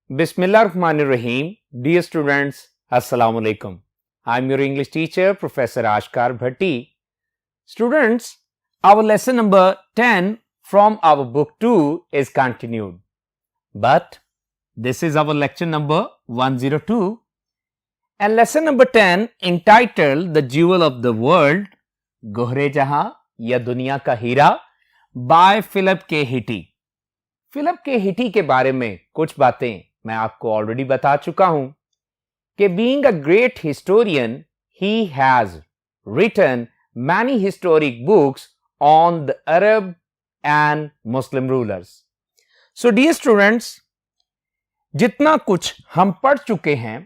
Bismillahirrahmanirrahim. Dear students, Assalamu alaikum. I am your English teacher, Professor Ashkar Bhatti. Students, our lesson number 10 from our book 2 is continued. But this is our lecture number 102 and lesson number 10 entitled The Jewel of the World, Gohre Jahan ya Duniya ka Hira by Philip K. Hitti. Philip K Hitti के बारे में कुछ बातें मैं आपको already बता चुका हूं कि being a great historian he has written many historic books on the Arab and Muslim rulers. So dear students, जितना कुछ हम पढ़ चुके हैं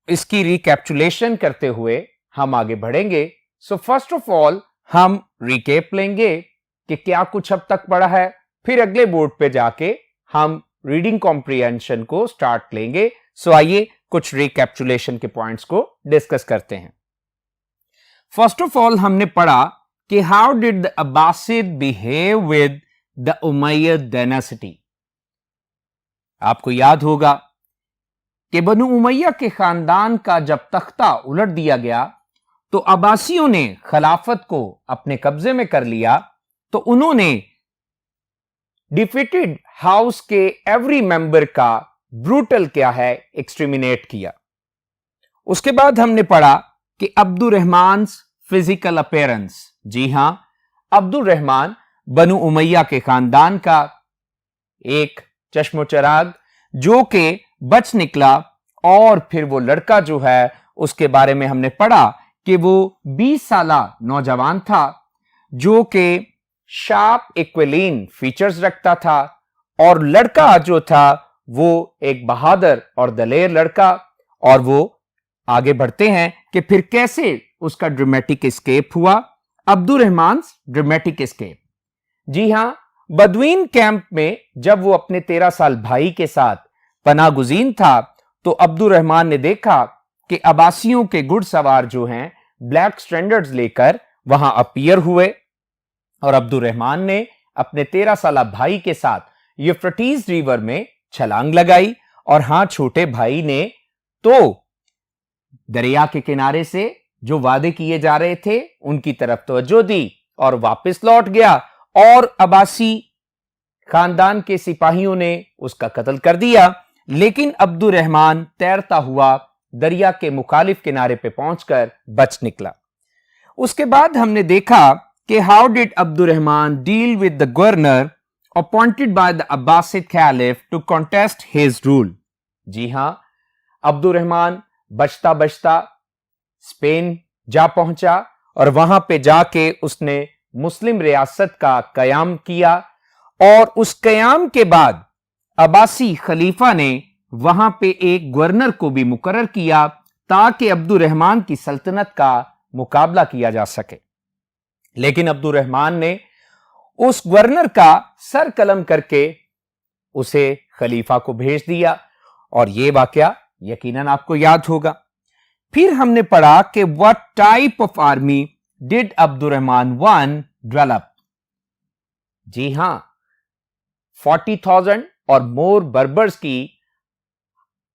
इसकी रिकैप्चुलेशन करते हुए हम आगे बढ़ेंगे. सो फर्स्ट ऑफ ऑल हम रिकेप लेंगे कि क्या कुछ अब तक पढ़ा है, फिर अगले बोर्ड पे जाके हम रीडिंग कॉम्प्रिहेंशन को स्टार्ट लेंगे. सो आइए कुछ रिकैप्चुलेशन के पॉइंट्स को डिस्कस करते हैं. फर्स्ट ऑफ ऑल हमने पढ़ा कि how did the Abbasid behave with the Umayyad dynasty. आपको याद होगा कि बनु उमय्या के खानदान का जब तख्ता उलट दिया गया तो अब्बासियों ने खिलाफत को अपने कब्जे में कर लिया. तो उन्होंने डिफीटेड हाउस के एवरी मेंबर का ब्रूटल क्या है एक्सट्रीमिनेट किया. उसके बाद हमने पढ़ा कि अब्दुर्रहमान फिजिकल अपीयरेंस. जी हां, अब्दुर्रहमान बनु उमय्या के खानदान का एक चश्मो चराग जो कि बच निकला और फिर वो लड़का जो है उसके बारे में हमने पढ़ा कि वो 20 साला नौजवान था जो कि शार्प एक्विलीन फीचर्स रखता था और लड़का जो था वो एक बहादुर और दलेर लड़का. और वो आगे बढ़ते हैं कि फिर कैसे उसका ड्रामेटिक एस्केप हुआ. Abdurrahman dramatic escape. जी हां, बदवीन कैंप में जब वो अपने 13 साल भाई के साथ पनागुजीन था तो अब्दुर्रहमान ने देखा कि अब्बासियों के घुड़सवार जो हैं ब्लैक स्टैंडर्ड्स लेकर वहां अपीयर हुए और अब्दुर्रहमान ने अपने 13 साला भाई के साथ यूफ्रेटिस रिवर में छलांग लगाई. और हां, छोटे भाई ने तो दरिया के किनारे से जो वादे किए जा रहे थे उनकी तरफ तवज्जो दी और वापस लौट गया और अब्बासी खानदान के सिपाहियों ने उसका कत्ल कर दिया. लेकिन अब्दुर्रहमान तैरता हुआ दरिया के मुखालिफ किनारे पे पहुंचकर बच निकला. उसके बाद हमने देखा कि how did Abdurrahman deal with the governor appointed by the Abbasid caliph to contest his rule. जी हां, अब्दुर्रहमान बचता बचता स्पेन जा पहुंचा और वहां पे जाके उसने मुस्लिम रियासत का कयाम किया और उस कयाम के बाद अब्बासी खलीफा ने वहां पे एक गवर्नर को भी मुकर्रर किया ताकि अब्दुर्रहमान की सल्तनत का मुकाबला किया जा सके. लेकिन अब्दुर्रहमान ने उस गवर्नर का सर कलम करके उसे खलीफा को भेज दिया और यह वाकया यकीनन आपको याद होगा. फिर हमने पढ़ा कि what type of army did Abdurrahman one develop. जी हां, 40,000 और मोर बर्बर्स की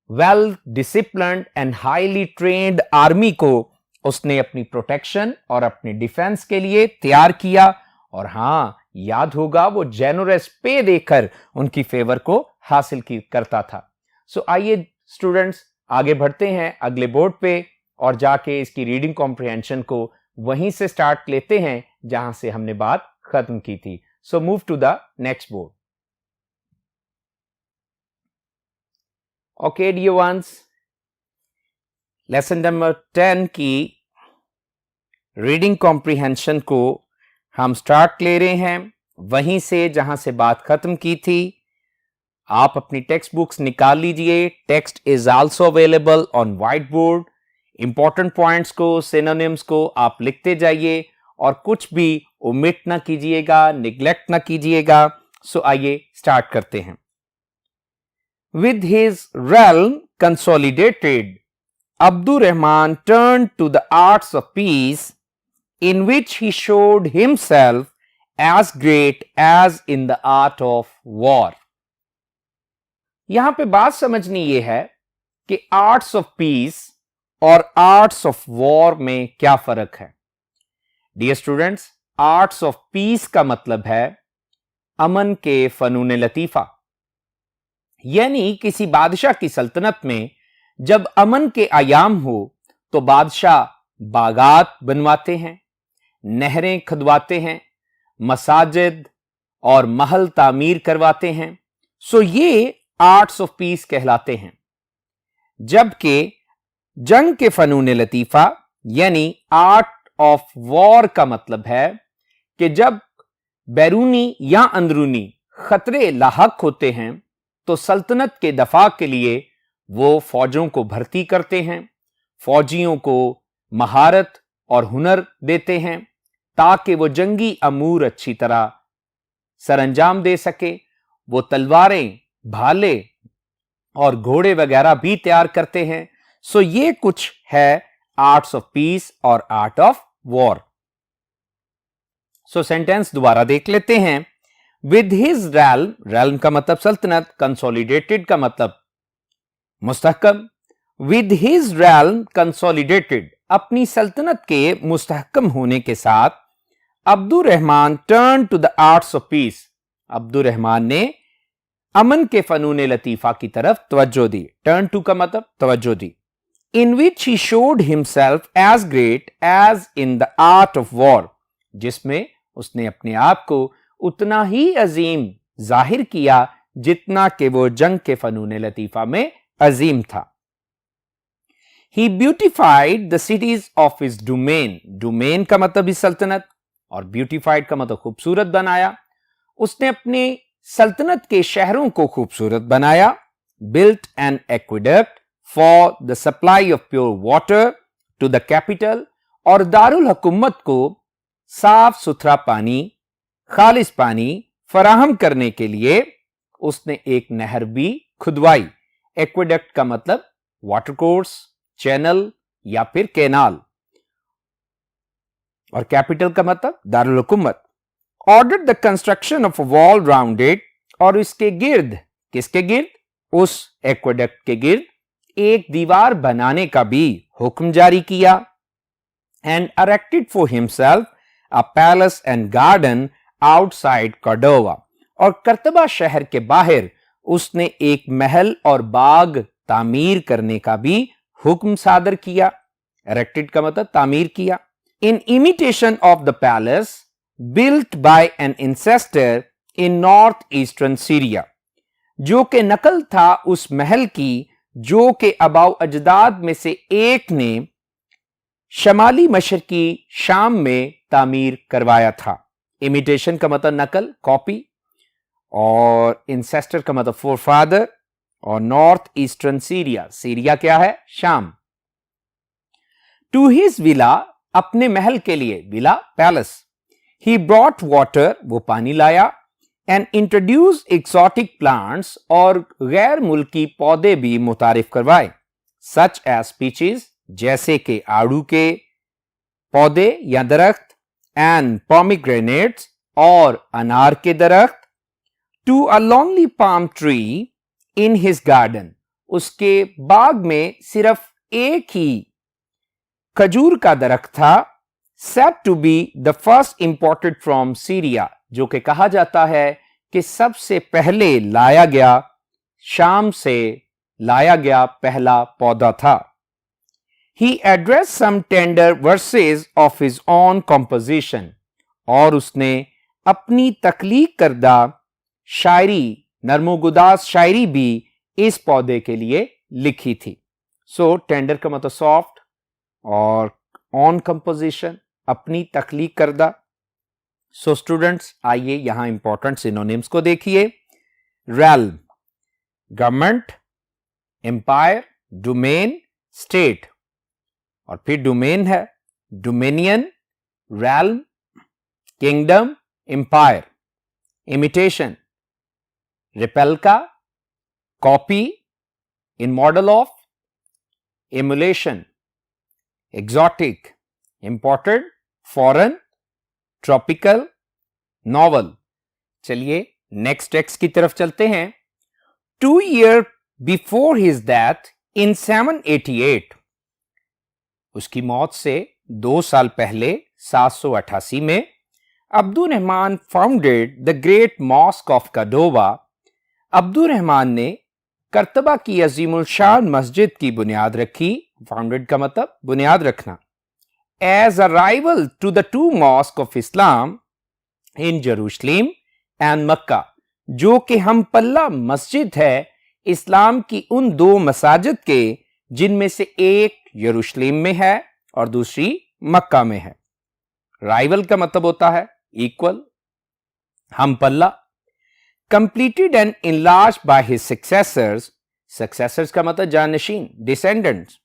well disciplined and highly trained army को उसने अपनी प्रोटेक्शन और अपनी डिफेंस के लिए तैयार किया. और हां, याद होगा वो जेनरस पे देकर उनकी फेवर को हासिल करता था. सो आइए स्टूडेंट्स आगे बढ़ते हैं अगले बोर्ड पे और जाके इसकी रीडिंग कॉम्प्रिहेंशन को वहीं से स्टार्ट लेते हैं जहां से हमने बात खत्म की थी. So move to the next board. Okay dear ones, lesson number 10 की रीडिंग कॉम्प्रिहेंशन को हम स्टार्ट ले रहे हैं वहीं से जहां से बात खत्म की थी. आप अपनी टेक्स्ट बुक्स निकाल लीजिए. Text is also available on white board. Important points को, सिनोनिम्स को आप लिखते जाइए और कुछ भी ओमिट ना कीजिएगा, निग्लेक्ट ना कीजिएगा. सो आइए स्टार्ट करते हैं. With his realm consolidated, Abdurrahman turned to the arts of peace, in which he showed himself as great as in the art of war. यहां पे बात समझनी यह है कि आर्ट्स ऑफ पीस और आर्ट्स ऑफ वॉर में क्या फर्क है। Dear students, arts of peace का मतलब है अमन के फनून लतीफा, यानी किसी बादशाह की सल्तनत में जब अमन के आयाम हो तो बादशाह बागात बनवाते हैं, नहरें खुदवाते हैं, मसाजिद और महल तामीर करवाते हैं। सो ये आर्ट्स ऑफ पीस कहलाते हैं। जबकि जंग के फनून लतीफा यानी आर्ट ऑफ वॉर का मतलब है कि जब बैरूनी या अंदरूनी खतरे लाहक होते हैं तो सल्तनत के दफा के लिए वो फौजों को भर्ती करते हैं, फौजियों को महारत और हुनर देते हैं ताकि वो जंगी अमूर अच्छी तरह सरंजाम दे सके। वो तलवारें, भाले और घोड़े वगैरह भी तैयार करते हैं। सो ये कुछ है आर्ट्स ऑफ पीस और art of war. So sentence दोबारा देख लेते हैं। विद हिज रैल्म, रैल्म का मतलब सल्तनत, कंसोलिडेटेड का मतलब मुस्तहकम। विद हिज रैल्म कंसोलिडेटेड, अपनी सल्तनत के मुस्तहकम होने के साथ Abdurrahman turn to the arts of peace, Abdurrahman ने अमन के फनून लतीफा की तरफ तवज्जो दी। टर्न टू का मतलब तवज्जो दी। In which he showed himself as great as in the art of war, जिसमें उसने अपने आप को उतना ही अजीम जाहिर किया जितना कि वो जंग के फनून लतीफा में अजीम था। He beautified the cities of his domain, domain का मतलब इस सल्तनत और beautified का मतलब खूबसूरत बनाया। उसने अपने सल्तनत के शहरों को खूबसूरत बनाया। built an aqueduct for the supply of pure water to the capital, और दारुल हुकूमत को साफ सुथरा पानी, खालिस पानी फराहम करने के लिए उसने एक नहर भी खुदवाई। एक्वेडक्ट का मतलब वाटर कोर्स, चैनल या फिर कैनाल, और कैपिटल का मतलब दारुल हुकूमत। Order the construction of a wall round it, और इसके गिर्द, किसके गिर्द? उस एक्वेडक्ट के गिर्द एक दीवार बनाने का भी हुक्म जारी किया। And erected for himself a palace and garden outside Cordova, और कर्तबा शहर के बाहर उसने एक महल और बाग तामीर करने का भी हुक्म सादर किया। erected का मतलब तामीर किया। In imitation of the palace built by an ancestor in northeastern Syria, जो के नकल था उस महल की जो के अबाउ अजदाद में से एक ने शमाली मशरकी शाम में तामीर करवाया था। इमिटेशन का मतलब नकल, कॉपी, और इंसेस्टर का मतलब फोरफादर, और नॉर्थ ईस्टर्न सीरिया, सीरिया क्या है? शाम। टू हिज विला, अपने महल के लिए, villa palace. He brought water, वो पानी लाया। एंड इंट्रोड्यूस एक्सोटिक प्लांट्स, और गैर मुल्की पौधे भी मुतारिफ करवाए। सच एज पीचेस, जैसे कि आड़ू के पौधे या दरख्त, एंड पोमीग्रेनेट्स, और अनार के दरख्त। To a lonely palm tree in his garden, उसके बाग में सिर्फ एक ही खजूर का दरख्त था। Said to be the first imported from Syria, जो कि कहा जाता है कि सबसे पहले लाया गया, शाम से लाया गया पहला पौधा था। He addressed some tender verses of his own composition, और उसने अपनी तख्लीक करदा शायरी, नर्मोगुदास शायरी भी इस पौधे के लिए लिखी थी। सो टेंडर का मतलब सॉफ्ट, और ऑन कंपोजिशन, अपनी तख्लीक करदा। सो स्टूडेंट्स, आइए यहां इंपॉर्टेंट सिनोनिम्स को देखिए। Realm, government, empire, domain, state, और फिर डोमेन है dominion, realm, kingdom, empire. Imitation, replica, copy, in model of, emulation, exotic, imported, foreign, tropical, novel. चलिए नेक्स्ट टेक्स्ट की तरफ चलते हैं। 2 years before his death in 788, उसकी मौत से 2 साल पहले 788 में Abdul Rahman founded the great mosque of Cordoba. Abdul Rahman ने करतबा की अजीमुल शान मस्जिद की बुनियाद रखी। फाउंडेड का मतलब बुनियाद रखना। As a rival to the two mosque of Islam in Jerusalem and Mecca, जो कि हम पल्ला मस्जिद है इस्लाम की उन 2 मसाजिद के जिनमें से एक यरूशलेम में है और दूसरी मक्का में है। राइवल का मतलब होता है इक्वल, हम पल्ला। Completed and enlarged by his successors, successors का मतलब जानशीन, descendants।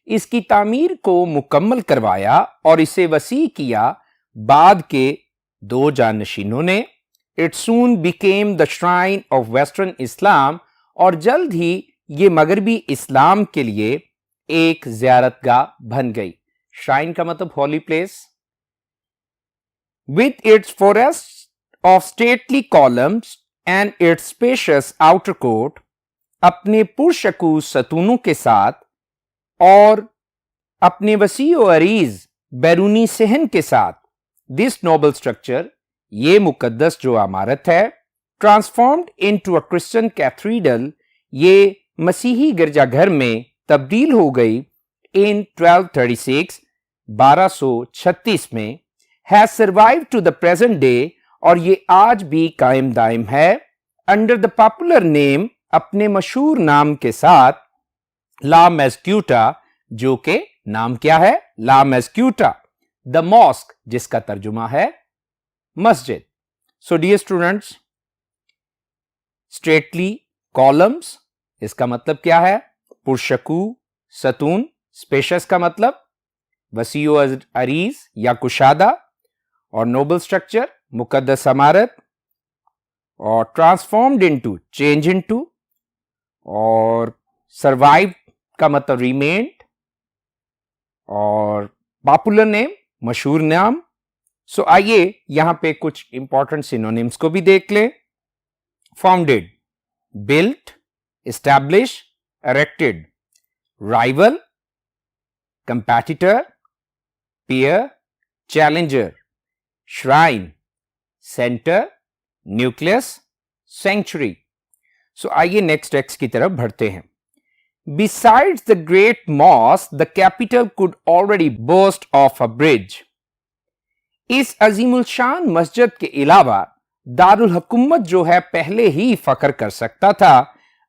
इसकी तामीर को मुकम्मल करवाया और इसे वसी किया बाद के 2 जानशीनों ने। It soon became the shrine of Western Islam, और जल्द ही ये मगरबी इस्लाम के लिए एक ज़ियारतगाह बन गई। श्राइन का मतलब holy place. With its forests of stately columns and its spacious outer court, अपने पुरशकूस सतूनों के साथ और अपने वसी व अरीज बैरूनी सहन के साथ, दिस नोबल स्ट्रक्चर, ये मुकद्दस जो इमारत है, transformed into a Christian cathedral, ये मसीही गिरजाघर में तब्दील हो गई इन 1236, 1236 में, has survive to the present day, और ये आज भी कायम दायम है, अंडर द पॉपुलर नेम, अपने मशहूर नाम के साथ, ला मेस्क्यूटा, जो के नाम क्या है? ला मेस्क्यूटा, द मॉस्क, जिसका तर्जुमा है मस्जिद। So dear students, straightly columns, इसका मतलब क्या है? पुरशकू सतून। स्पेशस का मतलब वसीओ अरीज या कुशादा, और नोबल स्ट्रक्चर मुकद्दस इमारत, और ट्रांसफॉर्म्ड इनटू चेंज इनटू, और सर्वाइव का मतलब रिमेन्ड, और पॉपुलर नेम मशहूर नाम। सो आइए यहां पे कुछ इंपॉर्टेंट सिनोनिम्स को भी देख लें। Founded, built, establish, erected, rival, competitor, peer, challenger, shrine, center, nucleus, sanctuary। सो आइए नेक्स्ट टेक्स्ट की तरफ बढ़ते हैं। Besides the great mosque, the capital could already boast of a bridge। इस अजीमुल शान मस्जिद के अलावा दारुल हुकूमत जो है पहले ही फख्र कर सकता था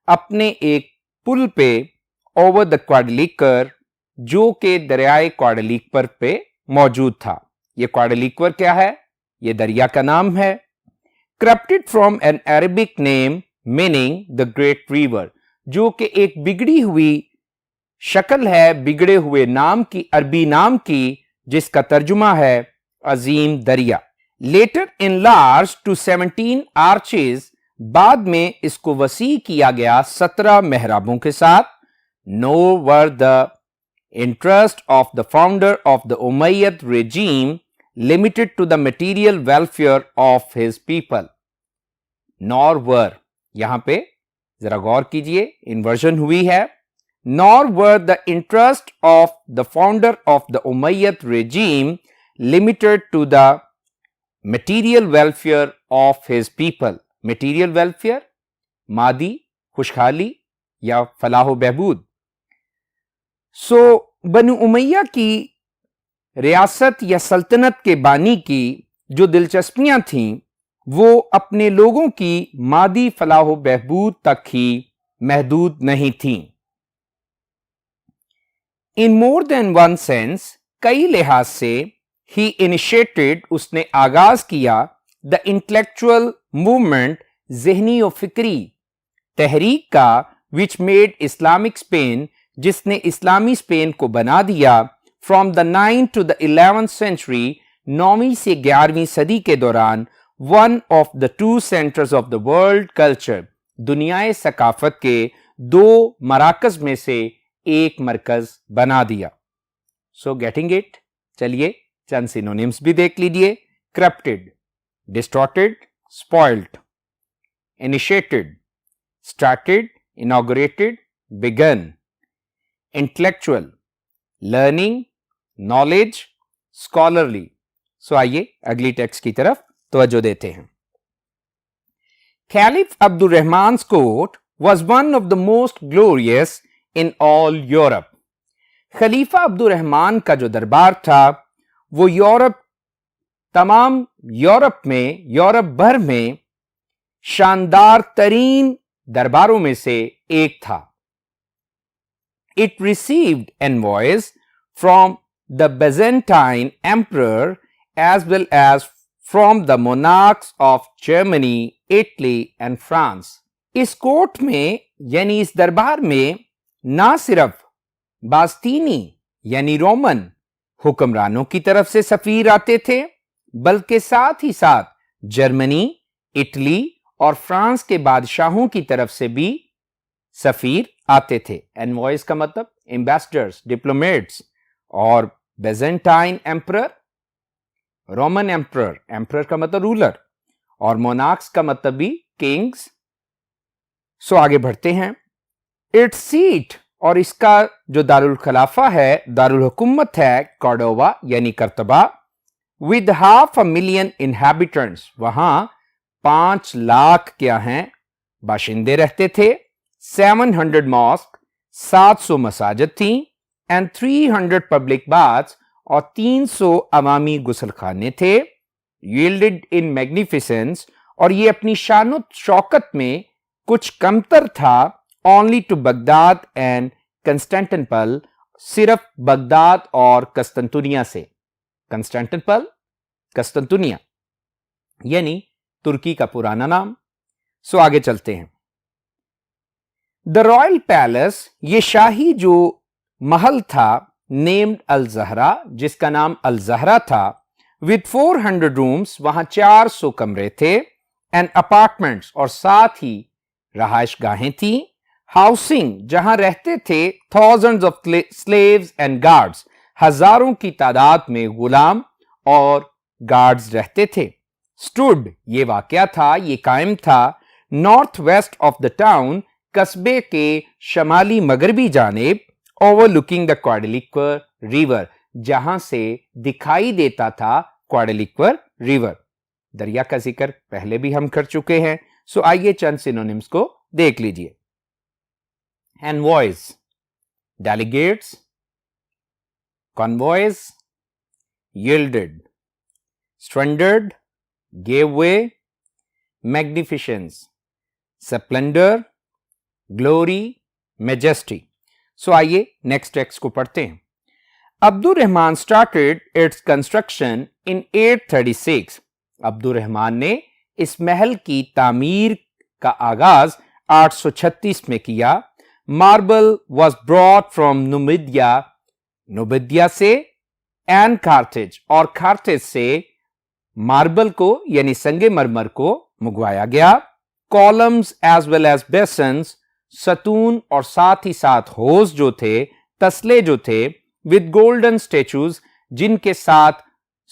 अपने एक पुल पे, ओवर द क्वाडलिकर, जो के दरियाए क्वाडलिकर पे मौजूद था। ये क्वाडलिकर क्या है? ये दरिया का नाम है। Corrupted from an Arabic name meaning the great river, जो कि एक बिगड़ी हुई शक्ल है बिगड़े हुए नाम की, अरबी नाम की, जिसका तर्जुमा है अजीम दरिया। लेटर enlarged to 17 arches, बाद में इसको वसी किया गया 17 मेहराबों के साथ। Nor were the interest of the founder of the Umayyad regime limited to the material welfare of his people। Nor were, यहां पे जरा गौर कीजिए, इन्वर्जन हुई है। Nor were the interest of the founder of the Umayyad regime limited to the material welfare of his people। material welfare, मादी खुशहाली या फलाह बहबूद। सो बनु उमैया की रियासत या सल्तनत के बानी की जो दिलचस्पियां थीं वो अपने लोगों की मादी फलाह बहबूद तक ही महदूद नहीं थीं। इन मोर देन वन सेंस, कई लिहाज से, ही इनिशिएटेड, उसने आगाज किया, द इंटेलेक्चुअल मूवमेंट, ज़हनी और फिक्री तहरीक का, विच मेड इस्लामिक स्पेन, जिसने इस्लामी स्पेन को बना दिया, from the 9th to the 11th century, 9वीं से 11वीं सदी के दौरान, one of the two centres of the world culture, दुनियाए सकाफत के 2 मराकज में से एक मरकज बना दिया। सो गेटिंग इट, चलिए चंद सिनोनिम्स भी देख लीजिए। Corrupted, distorted, spoiled. initiated, started, inaugurated, begun, intellectual, learning, knowledge, scholarly. So आइए अगली टेक्स्ट की तरफ तवज्जो देते हैं. Caliph Abdur Rahman's court was one of the most glorious in all Europe. खलीफा अब्दुर रहमान का जो दरबार था वो तमाम यूरोप भर में शानदार तरीन दरबारों में से एक था. It received envoys from the Byzantine emperor as well as from the monarchs of Germany, Italy and France. इस कोर्ट में यानी इस दरबार में ना सिर्फ बास्तीनी यानी रोमन हुक्मरानों की तरफ से सफीर आते थे, बल्कि साथ ही साथ जर्मनी, इटली और फ्रांस के बादशाहों की तरफ से भी सफीर आते थे. एनवॉयस का मतलब एम्बेसडर्स, डिप्लोमेट्स, और बेजेंटाइन एम्परर, रोमन एम्परर का मतलब रूलर, और मोनार्क्स का मतलब भी किंग्स. सो आगे बढ़ते हैं. इट्स सीट और इसका जो दारुल खलाफा है, दारुल हुकूमत है कॉर्डोवा यानी कर्तबा. विद 500,000 inhabitants, वहां 5 लाख क्या हैं बाशिंदे रहते थे. 700 मॉस्क, 700 मसाजिद थी, एंड 300 पब्लिक बाथ्स और 300 अवामी गुसलखाने थे. यील्डेड इन मैग्निफिसेंस, और ये अपनी शान शौकत में कुछ कमतर था, ओनली टू बगदाद एंड कंस्टेंटिनपल, सिर्फ बगदाद और कस्तंतुनिया से. कंस्टेंटिनपल, कस्तंतुनिया यानी तुर्की का पुराना नाम. सो आगे चलते हैं. द रॉयल पैलेस, ये शाही जो महल था, नेम्ड अल जहरा, जिसका नाम अल जहरा था, विद 400 रूम्स, वहां 400 कमरे थे, एंड अपार्टमेंट्स, और साथ ही रहाइश गाहें थी. हाउसिंग, जहां रहते थे thousands of slaves and guards, हजारों की तादाद में गुलाम और गार्ड्स रहते थे. स्टूड, ये वाकया था, ये कायम था, north west of the town, कस्बे के शमाली मगरबी जानिब, ओवरलुकिंग द क्वाड्रलिक्वर रिवर, जहां से दिखाई देता था क्वाड्रलिक्वर रिवर. दरिया का जिक्र पहले भी हम कर चुके हैं. सो आइए चंद सिनोनिम्स को देख लीजिए. Envoys, delegates, convoys, yielded, surrendered, gave way, magnificence, splendor, glory, majesty. So आइए नेक्स्ट टेक्स्ट को पढ़ते हैं. Abdur Rahman started its construction in 836. Abdur Rahman ने इस महल की तामीर का आगाज 836 में किया. मार्बल was brought from नुमिदिया से, एंड कार्थेज, और कार्थेज से मार्बल को यानी संगे मरमर को मंगवाया गया. कॉलम्स एज वेल एज बेसन्स, सतून और साथ ही साथ होज जो थे, तसले जो थे, विद गोल्डन स्टेचूज, जिनके साथ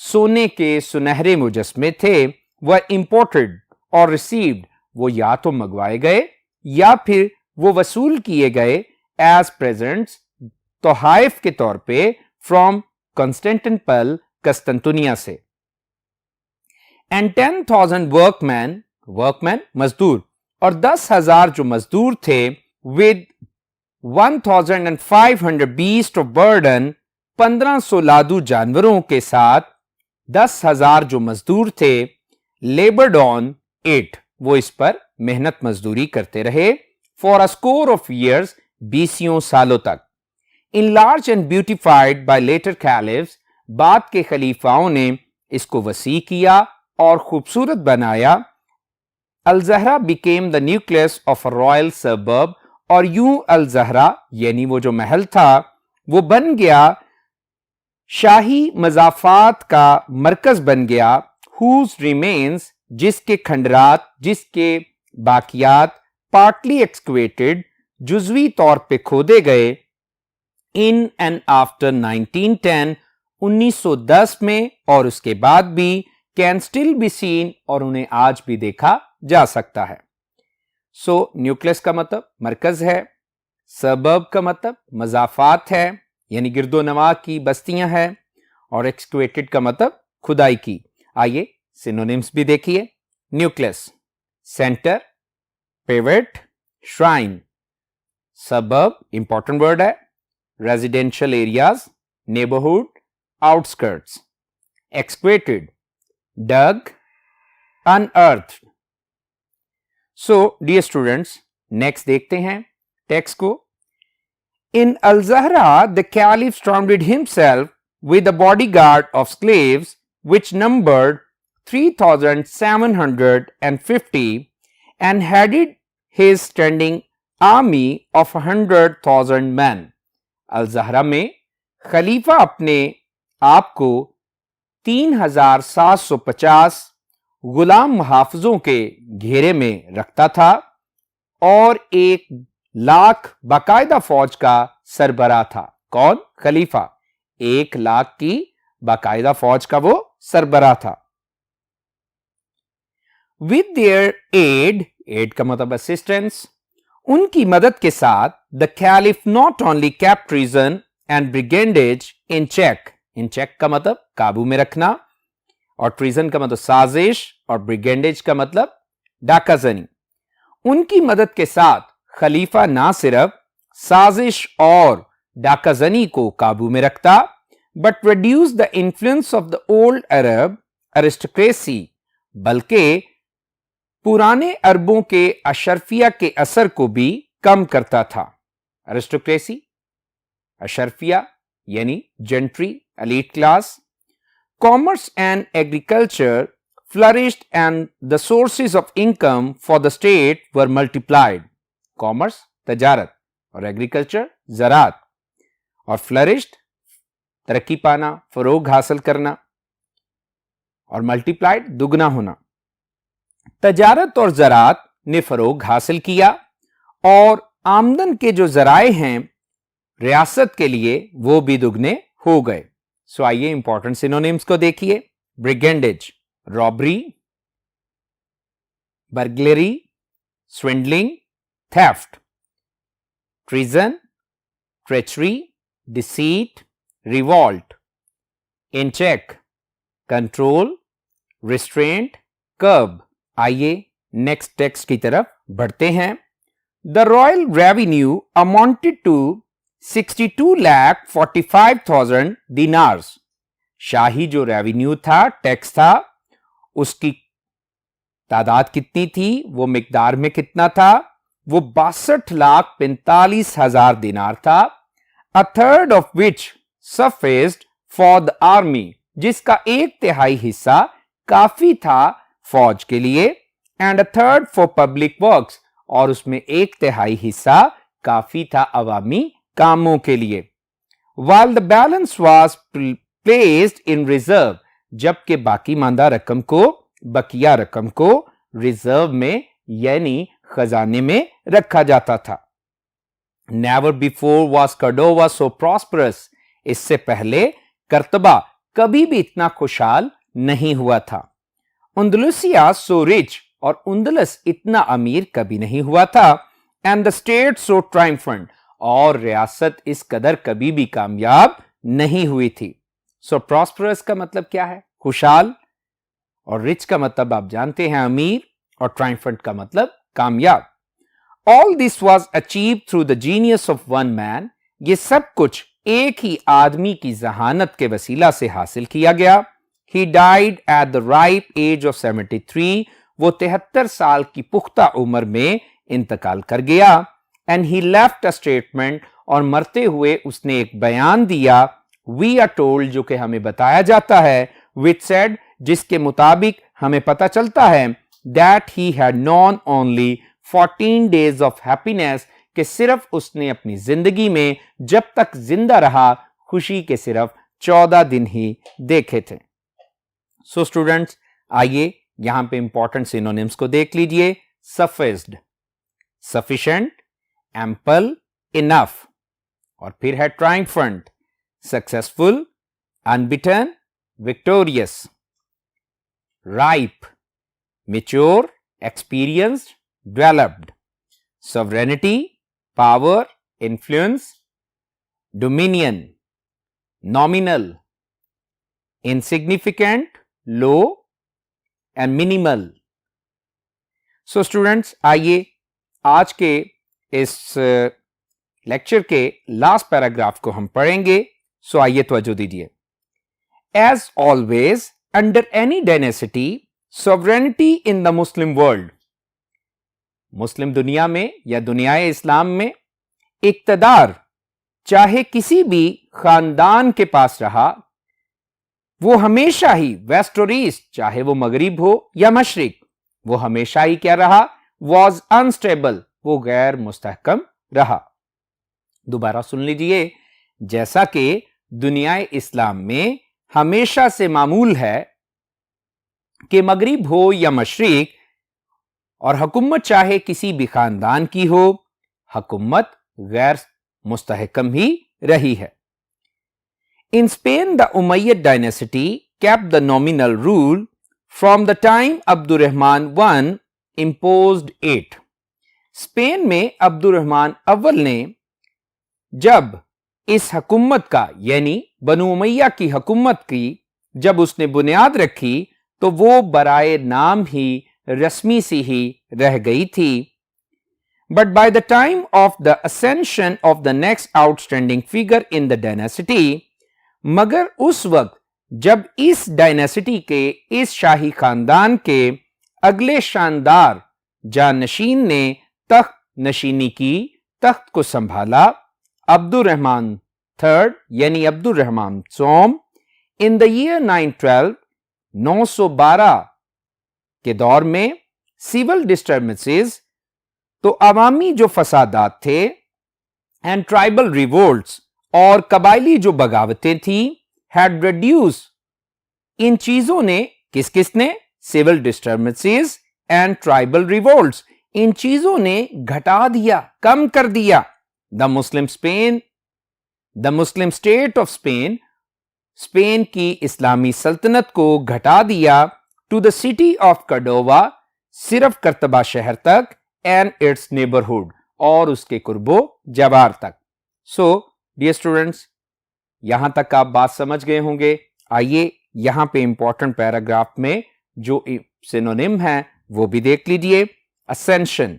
सोने के सुनहरे मुजस्मे थे, वह इंपोर्टेड और रिसीव्ड, वो या तो मंगवाए गए या फिर वो वसूल किए गए एज प्रेजेंट्स, तोहाइफ के तौर पे, फ्रॉम कॉन्स्टेंटिनपल, कस्तंतुनिया से. एंड 10,000 वर्कमैन मजदूर, और 10,000 जो मजदूर थे, विद 1,500 बीस्ट ऑफ बर्डन, 1500 लादू जानवरों के साथ 10,000 जो मजदूर थे, लेबर्ड ऑन इट, वो इस पर मेहनत मजदूरी करते रहे, for a score of years, 20 सालों तक. Enlarged and beautified by later caliphs, बाद के खलीफाओं ने इसको वसी किया और खूबसूरत बनाया. अल Zahra became the nucleus of a royal suburb, और यूं अल जहरा यानी वो जो महल था वो बन गया शाही मजाफात का मरकज बन गया. whose remains, जिसके खंडरात, जिसके बाकियात, partly excavated, जुजवी तौर पे खोदे गए, इन एंड आफ्टर 1910, 1910 में और उसके बाद भी, कैन स्टिल बी सीन, और उन्हें आज भी देखा जा सकता है. सो न्यूक्लियस का मतलब मरकज है, सबब का मतलब मजाफात है यानी गिरदो नवा की बस्तियां हैं, और एक्सक्वेटेड का मतलब खुदाई की। आइए सिनोनिम्स भी देखिए। Nucleus centre, pivot, shrine. सबब इंपॉर्टेंट वर्ड है, residential areas, neighbourhood, outskirts. Excavated dug, unearthed. So, dear students, next देखते हैं टेक्स्ट को। In Al-Zahra, the Caliph surrounded himself with a bodyguard of slaves which numbered 3,750 and headed his standing army of 100,000 men. Al-Zahra में खलीफा अपने आप को 3,750 गुलाम मुहाफिजों के घेरे में रखता था और 1,00,000 बाकायदा फौज का सरबराह था। कौन? खलीफा। 1,00,000 की बाकायदा फौज का वो सरबराह था। विद देयर एड का मतलब असिस्टेंस, उनकी मदद के साथ the caliph not only kept treason and brigandage in check. In check का मतलब काबू में रखना, और ट्रीजन का मतलब साजिश, और ब्रिगेंडेज का मतलब डाकाजनी। उनकी मदद के साथ खलीफा ना सिर्फ साजिश और डाकाजनी को काबू में रखता, but reduce the influence of the old Arab aristocracy, बल्कि पुराने अरबों के अशरफिया के असर को भी कम करता था। एरिस्टोक्रेसी, अशरफिया यानी gentry, elite class. Commerce and agriculture flourished and the sources of income for the state were multiplied. Commerce तजारत और agriculture ज़रात, और flourished तरक्की पाना, फरोग हासिल करना, और multiplied दुगना होना। तजारत और ज़रात ने फरोग हासिल किया और आमदन के जो ज़राए हैं रियासत के लिए वो भी दुगने हो गए। सो आइए इंपॉर्टेंट सिनोनिम्स को देखिए। Brigandage robbery, burglary swindling, theft. Treason treachery, deceit, revolt. In check control, restraint, curb. आइए नेक्स्ट टेक्स्ट की तरफ बढ़ते हैं। The royal revenue amounted to 62,45,000 dinars. शाही जो रेवेन्यू था, टैक्स था, उसकी तादाद कितनी थी, वो मिकदार में कितना था, वो 62,45,000 दिनार था। A third of which sufficed for the army, जिसका 1/3 हिस्सा काफी था फौज के लिए, and a third for public works, और उसमें 1/3 हिस्सा काफी था अवामी कामों के लिए। While the balance was placed in reserve, जबकि बाकी मांदा रकम को, बकिया रकम को रिजर्व में यानी खजाने में रखा जाता था। Never before was Cordova so prosperous. इससे पहले कर्तबा कभी भी इतना खुशहाल नहीं हुआ था। उंदलुसिया so rich, और उंदलस इतना अमीर कभी नहीं हुआ था। And the state so triumphant, और रियासत इस कदर कभी भी कामयाब नहीं हुई थी। सो प्रॉस्परस का मतलब क्या है? खुशहाल, और रिच का मतलब आप जानते हैं अमीर, और ट्रायम्फेंट का मतलब कामयाब। All this was achieve through the genius of one man. ये सब कुछ एक ही आदमी की जहानत के वसीला से हासिल किया गया। He died at the ripe age of 73। वो 73 साल की पुख्ता उम्र में इंतकाल कर गया। And he left a statement, और मरते हुए उसने एक बयान दिया। वी आर टोल्ड, जो कि हमें बताया जाता है, विच सेड, जिसके मुताबिक हमें पता चलता है, that he had non only 14 days of happiness, कि सिर्फ उसने अपनी जिंदगी में जब तक जिंदा रहा खुशी के सिर्फ 14 दिन ही देखे थे। सो स्टूडेंट्स, आइए यहां पे इंपॉर्टेंट सिनोनिम्स को देख लीजिए। सफिस्ड, सफिशिएंट, एम्पल, इनफ, और फिर है triumphant, successful, unbeaten, victorious. Ripe, mature, experienced, developed. sovereignty, power, influence, dominion, nominal, insignificant, low and minimal. So students, आइए आज के इस लेक्चर के लास्ट पैराग्राफ को हम पढ़ेंगे. सो आइए तवज्जो दीजिए. As always, under any dynasty, sovereignty in the Muslim world, मुस्लिम दुनिया में या दुनियाए इस्लाम में इक्तदार चाहे किसी भी खानदान के पास रहा, वो हमेशा ही वेस्ट और ईस्ट, चाहे वो मगरिब हो या मशरिक, वो हमेशा ही क्या रहा? वॉज अनस्टेबल, वो गैर मुस्तहकम रहा. दोबारा सुन लीजिए. जैसा कि दुनियाए इस्लाम में हमेशा से मामूल है कि मगरिब हो या मशरिक और हुकूमत चाहे किसी भी खानदान की हो, हुकूमत गैर मुस्तहकम ही रही है. In Spain, the Umayyad dynasty kept the nominal rule from the time Abdurrahman I imposed it. Spain में अब्दुर्रहमान अव्वल ने जब इस हुकूमत का यानी बनु उमैया की हुकूमत की जब उसने बुनियाद रखी तो वो बराए नाम ही रस्मी सी ही रह गई थी. But by the time of the ascension of the next outstanding figure in the dynasty, मगर उस वक्त जब इस डायनेसिटी के इस शाही खानदान के अगले शानदार जानशीन ने तख्त नशीनी की, तख्त को संभाला, अब्दुर्रहमान III यानी अब्दुर्रहमान सोम, इन द ईयर 912 912 के दौर में सिविल डिस्टर्बेंसेस, तो अवामी जो फसादात थे, एंड ट्राइबल रिवोल्ट्स और कबायली जो बगावतें थी, हैड रिड्यूस, इन चीजों ने किस किसने? Civil disturbances and tribal revolts, इन चीजों ने घटा दिया, कम कर दिया. The Muslim state of Spain, Spain की इस्लामी सल्तनत को घटा दिया, to the city of Cordova, सिर्फ कर्तबा शहर तक, एंड इट्स नेबरहुड, और उसके कुर्बो जवार तक. सो डियर स्टूडेंट्स, यहां तक आप बात समझ गए होंगे. आइए यहां पे इंपॉर्टेंट पैराग्राफ में जो सिनोनिम है वो भी देख लीजिए. Ascension,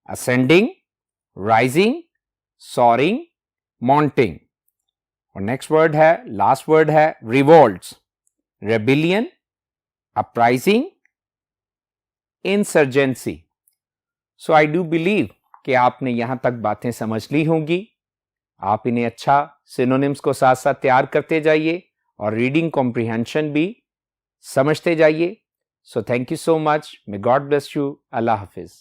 ascending, rising, soaring, mounting. और नेक्स्ट वर्ड है, लास्ट वर्ड है revolts, rebellion, uprising, insurgency. So I do believe कि आपने यहां तक बातें समझ ली होंगी. आप इन्हें अच्छा सिनोनिम्स को साथ साथ तैयार करते जाइए और रीडिंग कॉम्प्रिहेंशन भी समझते जाइए. So thank you so much. May God bless you. Allah Hafiz.